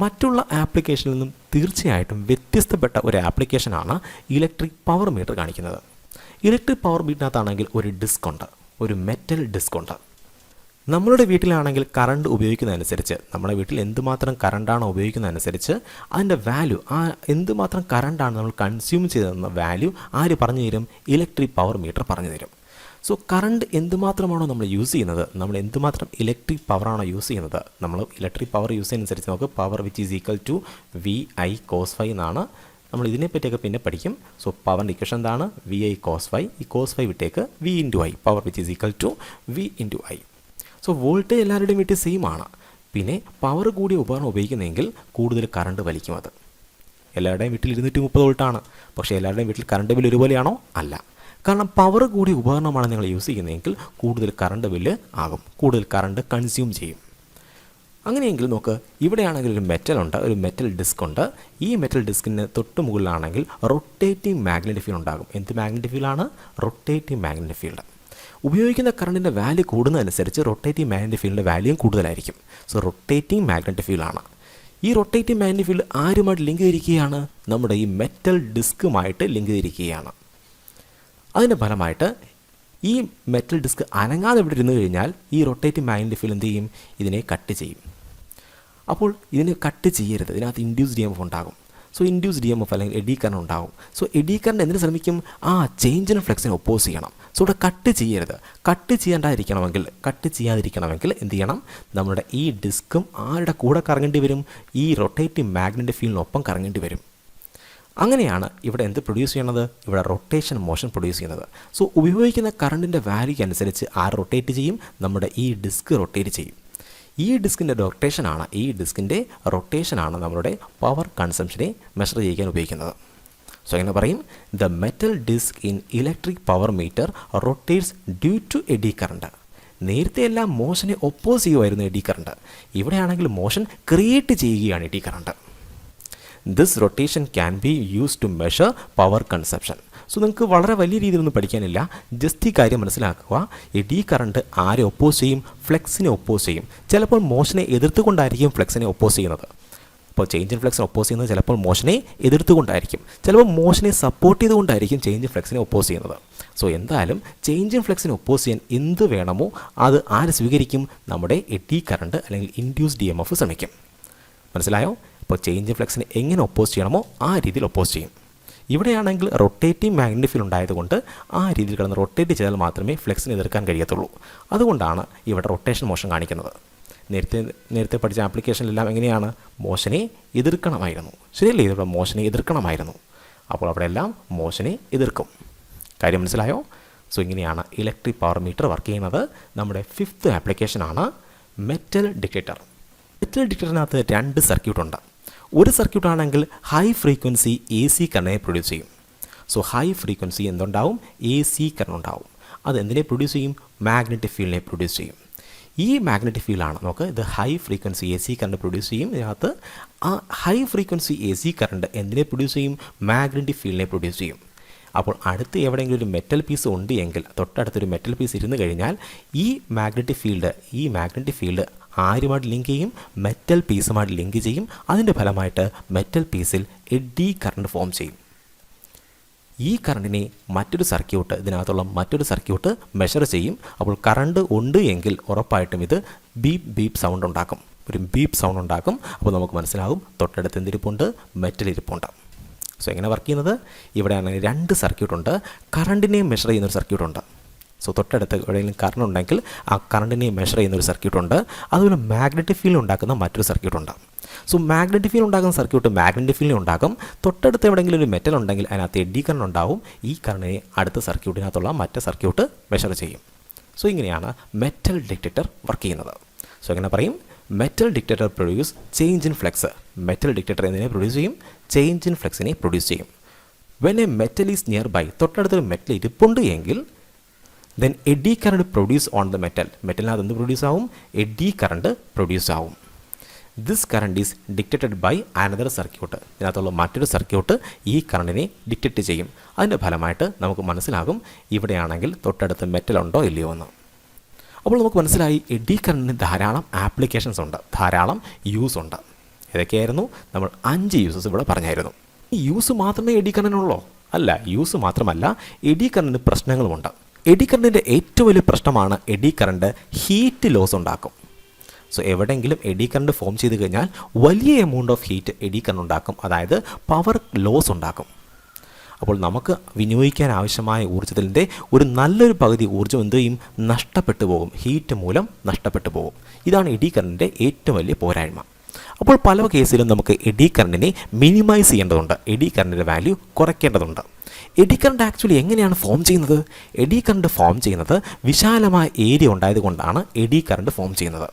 മറ്റുള്ള ആപ്ലിക്കേഷനിൽ നിന്നും തീർച്ചയായിട്ടും വ്യത്യസ്തപ്പെട്ട ഒരു ആപ്ലിക്കേഷനാണ് ഇലക്ട്രിക് പവർ മീറ്റർ കാണിക്കുന്നത്. ഇലക്ട്രിക് പവർ മീറ്ററിനകത്താണെങ്കിൽ ഒരു ഡിസ്ക് ഉണ്ട്, ഒരു മെറ്റൽ ഡിസ്ക് ഉണ്ട്. നമ്മളുടെ വീട്ടിലാണെങ്കിൽ കറണ്ട് ഉപയോഗിക്കുന്നതനുസരിച്ച്, നമ്മുടെ വീട്ടിൽ എന്തുമാത്രം കറണ്ടാണോ ഉപയോഗിക്കുന്നതനുസരിച്ച് അതിൻ്റെ വാല്യൂ, ആ എന്തുമാത്രം കറണ്ടാണ് നമ്മൾ കൺസ്യൂം ചെയ്തതെന്ന വാല്യൂ ആര് പറഞ്ഞു തരും, ഇലക്ട്രിക് പവർ മീറ്റർ പറഞ്ഞു തരും. സോ കറണ്ട് എന്തുമാത്രമാണോ നമ്മൾ യൂസ് ചെയ്യുന്നത്, നമ്മൾ എന്തുമാത്രം ഇലക്ട്രിക് പവറാണോ യൂസ് ചെയ്യുന്നത്, നമ്മൾ ഇലക്ട്രിക് പവർ യൂസ് ചെയ്യുന്നതനുസരിച്ച് നമുക്ക് power which is equal to V I cos phi എന്നാണ്. നമ്മൾ ഇതിനെപ്പറ്റിയൊക്കെ പിന്നെ പഠിക്കും. സോ പവറിൻ്റെ ഇക്വേഷൻ എന്താണ്, വി ഐ കോസ് ഫൈ. ഈ കോസ് ഫൈ വിട്ടേക്ക് V into I, power which is equal to V into I. So voltage എല്ലാവരുടെയും വീട്ടിൽ സെയിം ആണ്. പിന്നെ പവർ കൂടിയ ഉപകരണം ഉപയോഗിക്കുന്നതെങ്കിൽ കൂടുതൽ കറണ്ട് വലിക്കും. അത് എല്ലാവരുടെയും വീട്ടിൽ 230 വോൾട്ടാണ്. പക്ഷേ എല്ലാവരുടെയും വീട്ടിൽ കറണ്ട് ബില്ല് ഒരുപോലെയാണോ, അല്ല. കാരണം പവർ കൂടിയ ഉപകരണമാണ് നിങ്ങൾ യൂസ് ചെയ്യുന്നതെങ്കിൽ കൂടുതൽ കറണ്ട് ബില്ല് ആകും, കൂടുതൽ കറണ്ട് കൺസ്യൂം ചെയ്യും. അങ്ങനെയെങ്കിൽ നോക്ക്, ഇവിടെയാണെങ്കിൽ ഒരു മെറ്റലുണ്ട്, ഒരു മെറ്റൽ ഡിസ്ക് ഉണ്ട്. ഈ മെറ്റൽ ഡിസ്കിന് തൊട്ട് മുകളിലാണെങ്കിൽ റൊട്ടേറ്റിംഗ് മാഗ്നറ്റിക് ഫീൽഡ് ഉണ്ടാകും. എന്ത് മാഗ്നറ്റിക് ഫീൽഡാണ്, റൊട്ടേറ്റിംഗ് മാഗ്നറ്റിക് ഫീൽഡ്. ഉപയോഗിക്കുന്ന കറണ്ടിൻ്റെ വാല്യൂ കൂടുന്നതനുസരിച്ച് റൊട്ടേറ്റിംഗ് മാഗ്നറ്റിക് ഫീൽഡിൻ്റെ വാല്യൂയും കൂടുതലായിരിക്കും. സോ റൊട്ടേറ്റിംഗ് മാഗ്നറ്റിക് ഫീൽഡാണ്. ഈ റൊട്ടേറ്റിംഗ് മാഗ്നറ്റിക് ഫീൽഡ് ആരുമായിട്ട് ലിങ്ക് ചെയ്തിരിക്കുകയാണ്, നമ്മുടെ ഈ മെറ്റൽ ഡിസ്കുമായിട്ട് ലിങ്ക് ചെയ്തിരിക്കുകയാണ്. അതിൻ്റെ ഫലമായിട്ട് ഈ മെറ്റൽ ഡിസ്ക് അനങ്ങാതെ ഇവിടെ ഇരുന്ന് കഴിഞ്ഞാൽ ഈ റൊട്ടേറ്റിംഗ് മാഗ്നറ്റിക് ഫീൽഡ് എന്ത് ചെയ്യും, ഇതിനെ കട്ട് ചെയ്യും. അപ്പോൾ ഇതിനെ കട്ട് ചെയ്യരുത്, ഇതിനകത്ത് ഇൻഡ്യൂസ് ഡി എം എഫ് ഉണ്ടാകും. So induced E M F അല്ലെങ്കിൽ എഡി കറണ്ട് ഉണ്ടാകും. സോ എഡി കറണ്ട് എന്തിനു ശ്രമിക്കും, ആ ചേഞ്ച് ഇൻ ഫ്ലക്സിനെ ഒപ്പോസ് ചെയ്യണം. സോ ഇവിടെ കട്ട് ചെയ്യരുത്. കട്ട് ചെയ്യാതിരിക്കണമെങ്കിൽ എന്ത് ചെയ്യണം, നമ്മുടെ ഈ ഡിസ്കും ആരുടെ കൂടെ കറങ്ങേണ്ടി വരും, ഈ റൊട്ടേറ്റിംഗ് മാഗ്നറ്റിക് ഫീൽഡിനൊപ്പം കറങ്ങേണ്ടി വരും. അങ്ങനെയാണ് ഇവിടെ എന്ത് പ്രൊഡ്യൂസ് ചെയ്യണത്, ഇവിടെ റൊട്ടേഷൻ മോഷൻ പ്രൊഡ്യൂസ് ചെയ്യുന്നത്. സോ ഉപയോഗിക്കുന്ന കറണ്ടിൻ്റെ വാല്യൂക്ക് അനുസരിച്ച് ആര് റൊട്ടേറ്റ് ചെയ്യും, നമ്മുടെ ഈ ഡിസ്ക് റൊട്ടേറ്റ് ചെയ്യും. ഈ ഡിസ്കിൻ്റെ റൊട്ടേഷനാണ് നമ്മുടെ പവർ കൺസംഷനെ മെഷർ ചെയ്യാൻ ഉപയോഗിക്കുന്നത്. സോ എങ്ങനെ പറയും, the metal disc in electric power meter rotates due to eddy current. നേരത്തെ എല്ലാം മോഷനെ ഒപ്പോസ് ചെയ്യുമായിരുന്നു എഡി കറണ്ട്. ഇവിടെയാണെങ്കിൽ മോഷൻ ക്രിയേറ്റ് ചെയ്യുകയാണ് eddy current. This rotation can be use to measure power consumption. So നിങ്ങൾക്ക് വളരെ വലിയ രീതിയിലൊന്നും പഠിക്കാനില്ല, ജസ്റ്റ് ഈ കാര്യം മനസ്സിലാക്കുക. എഡി കറണ്ട് ആരെ ഒപ്പോസ് ചെയ്യും, ഫ്ലെക്സിനെ ഒപ്പോസ് ചെയ്യും. ചിലപ്പോൾ മോഷനെ എതിർത്തുകൊണ്ടായിരിക്കും ഫ്ലെക്സിനെ ഒപ്പോസ് ചെയ്യുന്നത്. അപ്പോൾ ചേഞ്ച് ഇൻ ഫ്ലക്സിനെ ഒപ്പോസ് ചെയ്യുന്നത് ചിലപ്പോൾ മോഷനെ എതിർത്തുകൊണ്ടായിരിക്കും, ചിലപ്പോൾ മോഷനെ സപ്പോർട്ട് ചെയ്തുകൊണ്ടായിരിക്കും ചേഞ്ച് ഇൻ ഫ്ലക്സിനെ ഒപ്പോസ് ചെയ്യുന്നത്. സോ എന്തായാലും ചേഞ്ച് ഇൻ ഫ്ലക്സിനെ ഒപ്പോസ് ചെയ്യാൻ എന്ത് വേണമോ അത് ആര് സ്വീകരിക്കും, നമ്മുടെ എഡി കറണ്ട് അല്ലെങ്കിൽ ഇൻഡ്യൂസ് ഡി എം എഫ് ശ്രമിക്കും. മനസ്സിലായോ? അപ്പോൾ ചേഞ്ച് ഇൻ ഫ്ലക്സിനെ എങ്ങനെ ഒപ്പോസ് ചെയ്യണമോ ആ രീതിയിൽ ഒപ്പോസ് ചെയ്യും. ഇവിടെയാണെങ്കിൽ റൊട്ടേറ്റിംഗ് മാഗ്നറ്റിക് ഫീൽഡ് ഉണ്ടായതുകൊണ്ട് ആ രീതിയിൽ കിടന്ന് റൊട്ടേറ്റ് ചെയ്താൽ മാത്രമേ ഫ്ലെക്സിനെ എതിർക്കാൻ കഴിയത്തുള്ളൂ. അതുകൊണ്ടാണ് ഇവിടെ റൊട്ടേഷൻ മോഷൻ കാണിക്കുന്നത്. നേരത്തെ പഠിച്ച ആപ്ലിക്കേഷനിലെല്ലാം എങ്ങനെയാണ് മോഷനെ എതിർക്കണമായിരുന്നു, ശരിയല്ലേ? ഇതിവിടെ മോഷനെ എതിർക്കണമായിരുന്നു. അപ്പോൾ അവിടെ എല്ലാം മോഷനെ എതിർക്കും. കാര്യം മനസ്സിലായോ? സോ ഇങ്ങനെയാണ് ഇലക്ട്രിക് പവർ മീറ്റർ വർക്ക് ചെയ്യുന്നത്. നമ്മുടെ 5th ആപ്ലിക്കേഷനാണ് മെറ്റൽ ഡിറ്റക്ടർ. മെറ്റൽ ഡിറ്റക്ടറിനകത്ത് 2 സർക്യൂട്ടുണ്ട്. ഒരു സർക്യൂട്ടാണെങ്കിൽ ഹൈ ഫ്രീക്വൻസി AC കറണ്ടിനെ പ്രൊഡ്യൂസ് ചെയ്യും. സോ ഹൈ ഫ്രീക്വൻസി എന്തുണ്ടാവും? AC കറണ്ട് ഉണ്ടാവും. അത് എന്തിനെ പ്രൊഡ്യൂസ് ചെയ്യും? മാഗ്നറ്റിക് ഫീൽഡിനെ പ്രൊഡ്യൂസ് ചെയ്യും. ഈ മാഗ്നറ്റിക് ഫീൽഡാണ് നമുക്ക് ഇത് high frequency AC current produce ചെയ്യും. ഇതിനകത്ത് ആ ഹൈ ഫ്രീക്വൻസി AC കറണ്ട് എന്തിനെ പ്രൊഡ്യൂസ് ചെയ്യും? മാഗ്നറ്റിക് ഫീൽഡിനെ പ്രൊഡ്യൂസ് ചെയ്യും. അപ്പോൾ അടുത്ത് എവിടെയെങ്കിലും ഒരു മെറ്റൽ പീസ് ഉണ്ട് എങ്കിൽ, തൊട്ടടുത്തൊരു മെറ്റൽ പീസ് ഇരുന്ന് കഴിഞ്ഞാൽ ഈ മാഗ്നറ്റിക് ഫീൽഡ് ആരുമായിട്ട് ലിങ്ക് ചെയ്യും? മെറ്റൽ പീസുമായിട്ട് ലിങ്ക് ചെയ്യും. അതിൻ്റെ ഫലമായിട്ട് മെറ്റൽ പീസിൽ എഡ്ഡി കറണ്ട് ഫോം ചെയ്യും. ഈ കറണ്ടിനെ ഇതിനകത്തുള്ള മറ്റൊരു സർക്യൂട്ട് മെഷർ ചെയ്യും. അപ്പോൾ കറണ്ട് ഉണ്ട് എങ്കിൽ ഉറപ്പായിട്ടും ഇത് ബീപ്പ് സൗണ്ട് ഉണ്ടാക്കും. ഒരു ബീപ്പ് സൗണ്ട് ഉണ്ടാക്കും. അപ്പോൾ നമുക്ക് മനസ്സിലാകും തൊട്ടടുത്ത് എന്തിരിപ്പുണ്ട്? മെറ്റൽ ഇരിപ്പുണ്ട്. സോ എങ്ങനെ വർക്ക് ചെയ്യുന്നത്? ഇവിടെയാണെങ്കിൽ 2 സർക്യൂട്ടുണ്ട്. കറണ്ടിനെ മെഷർ ചെയ്യുന്നൊരു സർക്യൂട്ടുണ്ട്. സോ തൊട്ടടുത്ത് എവിടെയെങ്കിലും കറണ്ട് ഉണ്ടെങ്കിൽ ആ കറണ്ടിനെ മെഷർ ചെയ്യുന്നൊരു സർക്യൂട്ടുണ്ട്. അതുപോലെ മാഗ്നറ്റിക് ഫീൽഡ് ഉണ്ടാക്കുന്ന മറ്റൊരു സർക്യൂട്ടുണ്ട്. സോ മാഗ്നറ്റിക് ഫീൽഡ് ഉണ്ടാക്കുന്ന സർക്യൂട്ട് മാഗ്നറ്റിക് ഫീൽഡിനെ ഉണ്ടാക്കും. തൊട്ടടുത്ത് എവിടെയെങ്കിലും ഒരു മെറ്റൽ ഉണ്ടെങ്കിൽ അതിനകത്ത് എഡ്ഡി കറണ്ട് ഉണ്ടാവും. ഈ കറണ്ടിനെ അടുത്ത സർക്യൂട്ടിനകത്തുള്ള മറ്റേ സർക്യൂട്ട് മെഷർ ചെയ്യും. സോ ഇങ്ങനെയാണ് മെറ്റൽ ഡിറ്റക്ടർ വർക്ക് ചെയ്യുന്നത്. സോ എങ്ങനെ പറയും? Metal detector produce change in flux. Metal detector എന്തിനെ പ്രൊഡ്യൂസ് ചെയ്യും? ചേഞ്ച് ഇൻ ഫ്ലക്സിനെ പ്രൊഡ്യൂസ് ചെയ്യും. When a metal is nearby, തൊട്ടടുത്തൊരു മെറ്റൽ ഇരിപ്പുണ്ട് എങ്കിൽ then eddy current produce on the മെറ്റലിനകത്ത് എന്ത് പ്രൊഡ്യൂസ് ആവും? എഡ്ഡി കറണ്ട് പ്രൊഡ്യൂസ് ആവും. This current is dictated by another circuit. ഇതിനകത്തുള്ള മറ്റൊരു സർക്യൂട്ട് ഈ കറണ്ടിനെ ഡിക്റ്റേറ്റ് ചെയ്യും. അതിൻ്റെ ഫലമായിട്ട് നമുക്ക് മനസ്സിലാകും ഇവിടെയാണെങ്കിൽ തൊട്ടടുത്ത് മെറ്റൽ ഉണ്ടോ ഇല്ലയോ എന്ന്. അപ്പോൾ നമുക്ക് മനസ്സിലായി എഡ്ഡി കറണ്ടിന് ധാരാളം ആപ്ലിക്കേഷൻസ് ഉണ്ട്, ധാരാളം യൂസ് ഉണ്ട്. ഏതൊക്കെയായിരുന്നു? നമ്മൾ 5 യൂസസ് ഇവിടെ പറഞ്ഞായിരുന്നു. ഈ യൂസ് മാത്രമേ എഡ്ഡി കറണ്ടിനുള്ളൂ? അല്ല, യൂസ് മാത്രമല്ല, എഡ്ഡി കറണ്ടിന് പ്രശ്നങ്ങളുമുണ്ട്. എഡ്ഡി കറണ്ടിൻ്റെ ഏറ്റവും വലിയ പ്രശ്നമാണ് എഡ്ഡി കറണ്ട് ഹീറ്റ് ലോസ് ഉണ്ടാക്കും. സോ എവിടെയെങ്കിലും എഡ്ഡി കറണ്ട് ഫോം ചെയ്ത് കഴിഞ്ഞാൽ വലിയ amount of heat eddy current ഉണ്ടാക്കും. അതായത് പവർ ലോസ് ഉണ്ടാക്കും. അപ്പോൾ നമുക്ക് വിനിയോഗിക്കാൻ ആവശ്യമായ ഊർജ്ജത്തിൻ്റെ ഒരു നല്ലൊരു പകുതി ഊർജ്ജം എന്ത് ചെയ്യും? നഷ്ടപ്പെട്ടു പോകും. ഹീറ്റ് മൂലം നഷ്ടപ്പെട്ടു പോകും. ഇതാണ് എഡ്ഡി കറണ്ടിൻ്റെ ഏറ്റവും വലിയ പോരായ്മ. അപ്പോൾ പല കേസിലും നമുക്ക് എഡ്ഡി കറണ്ടിനെ മിനിമൈസ് ചെയ്യേണ്ടതുണ്ട്. എഡ്ഡി കറണ്ടിൻ്റെ വാല്യൂ കുറയ്ക്കേണ്ടതുണ്ട്. എഡ്ഡി കറണ്ട് ആക്ച്വലി എങ്ങനെയാണ് ഫോം ചെയ്യുന്നത്? എഡ്ഡി കറണ്ട് ഫോം ചെയ്യുന്നത് വിശാലമായ ഏരിയ ഉണ്ടായതുകൊണ്ടാണ് എഡ്ഡി കറണ്ട് ഫോം ചെയ്യുന്നത്.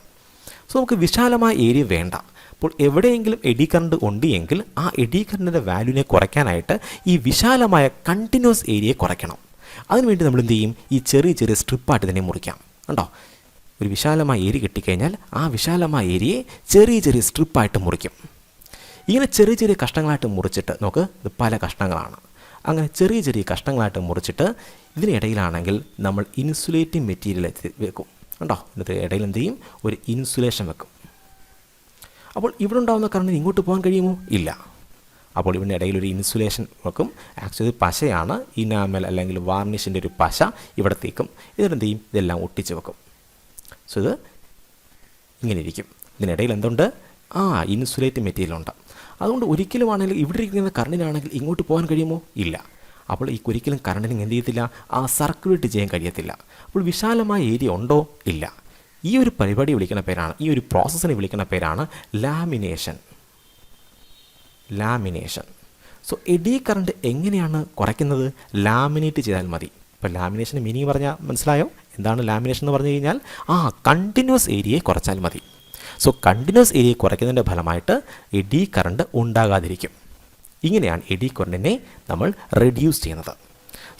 സോ നമുക്ക് വിശാലമായ ഏരിയ വേണ്ട. അപ്പോൾ എവിടെയെങ്കിലും എഡ്ഡി കറണ്ട് ഉണ്ട് എങ്കിൽ ആ എഡ്ഡി കറണ്ടിൻ്റെ വാല്യൂവിനെ കുറയ്ക്കാനായിട്ട് ഈ വിശാലമായ കണ്ടിന്യൂസ് ഏരിയയെ കുറയ്ക്കണം. അതിനുവേണ്ടി നമ്മൾ എന്ത് ചെയ്യും? ഈ ചെറിയ സ്ട്രിപ്പായിട്ട് തന്നെ മുറിക്കാം. കണ്ടോ? ഒരു വിശാലമായ ഏരിയ കിട്ടിക്കഴിഞ്ഞാൽ ആ വിശാലമായ ഏരിയയെ ചെറിയ സ്ട്രിപ്പായിട്ട് മുറിക്കും. ഇങ്ങനെ ചെറിയ കഷ്ണങ്ങളായിട്ട് മുറിച്ചിട്ട് നോക്ക്, ഇത് പല കഷ്ണങ്ങളാണ്. അങ്ങനെ ചെറിയ കഷ്ണങ്ങളായിട്ട് മുറിച്ചിട്ട് ഇതിനിടയിലാണെങ്കിൽ നമ്മൾ ഇൻസുലേറ്റിംഗ് മെറ്റീരിയൽ വെക്കും. കണ്ടോ? ഇതിൻ്റെ ഇടയിൽ എന്ത് ചെയ്യും? ഒരു ഇൻസുലേഷൻ വെക്കും. അപ്പോൾ ഇവിടെ ഉണ്ടാകുന്ന കറണ്ടിന് ഇങ്ങോട്ട് പോകാൻ കഴിയുമോ? ഇല്ല. അപ്പോൾ ഇതിൻ്റെ ഇടയിൽ ഒരു ഇൻസുലേഷൻ വെക്കും. ആക്ച്വലി പശയാണ്, ഇനാമൽ അല്ലെങ്കിൽ വാർണിഷിൻ്റെ ഒരു പശ ഇവിടെ തേക്കും. ഇതിനെന്ത് ചെയ്യും? ഇതെല്ലാം ഒട്ടിച്ച് വെക്കും. സോ ഇത് ഇങ്ങനെ ഇരിക്കും. ഇതിനിടയിൽ എന്തുണ്ട്? ഇൻസുലേറ്റ് മെറ്റീരിയൽ ഉണ്ട്. അതുകൊണ്ട് ഒരിക്കലും ആണെങ്കിൽ ഇവിടെ ഇരിക്കുന്ന കറണ്ടിനാണെങ്കിൽ ഇങ്ങോട്ട് പോകാൻ കഴിയുമോ? ഇല്ല. അപ്പോൾ ഈ ഒരിക്കലും കറണ്ടിന് എന്ത് ചെയ്യത്തില്ല? സർക്കുലേറ്റ് ചെയ്യാൻ കഴിയത്തില്ല. അപ്പോൾ വിശാലമായ ഏരിയ ഉണ്ടോ? ഇല്ല. ഈ ഒരു പരിപാടി വിളിക്കുന്ന പേരാണ്, ഈ ഒരു പ്രോസസ്സിനെ വിളിക്കുന്ന പേരാണ് ലാമിനേഷൻ. സോ എഡ്ഡി കറണ്ട് എങ്ങനെയാണ് കുറയ്ക്കുന്നത്? ലാമിനേറ്റ് ചെയ്താൽ മതി. ഇപ്പോൾ ലാമിനേഷൻ്റെ മീനിങ് പറഞ്ഞാൽ മനസ്സിലായോ? എന്താണ് ലാമിനേഷൻ എന്ന് പറഞ്ഞു കഴിഞ്ഞാൽ? കണ്ടിന്യൂസ് ഏരിയയെ കുറച്ചാൽ മതി. സോ കണ്ടിന്യൂസ് ഏരിയയെ കുറയ്ക്കുന്നതിൻ്റെ ഫലമായിട്ട് എഡ്ഡി കറണ്ട് ഉണ്ടാകാതിരിക്കും. ഇങ്ങനെയാണ് എഡ്ഡി കറണ്ടിനെ നമ്മൾ റെഡ്യൂസ് ചെയ്യുന്നത്.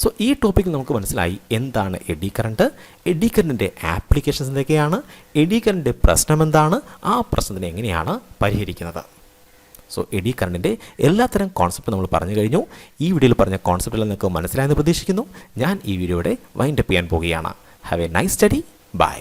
സോ ഈ ടോപ്പിക്കിൽ നമുക്ക് മനസ്സിലായി എന്താണ് എഡ്ഡി കറണ്ട്, എഡ്ഡി കറണ്ടിൻ്റെ ആപ്ലിക്കേഷൻസ് എന്തൊക്കെയാണ്, എഡ്ഡി കറണ്ടിൻ്റെ പ്രശ്നം എന്താണ്, ആ പ്രശ്നത്തിനെ എങ്ങനെയാണ് പരിഹരിക്കുന്നത്. സോ എഡ്ഡി കറണ്ടിൻ്റെ എല്ലാത്തരം കോൺസെപ്റ്റ് നമ്മൾ പറഞ്ഞു കഴിഞ്ഞു. ഈ വീഡിയോയിൽ പറഞ്ഞ കോൺസെപ്റ്റുകൾ നിങ്ങൾക്ക് മനസ്സിലായെന്ന് പ്രതീക്ഷിക്കുന്നു. ഞാൻ ഈ വീഡിയോയുടെ വൈൻഡപ്പ് ചെയ്യാൻ പോവുകയാണ്. Have a nice study. By.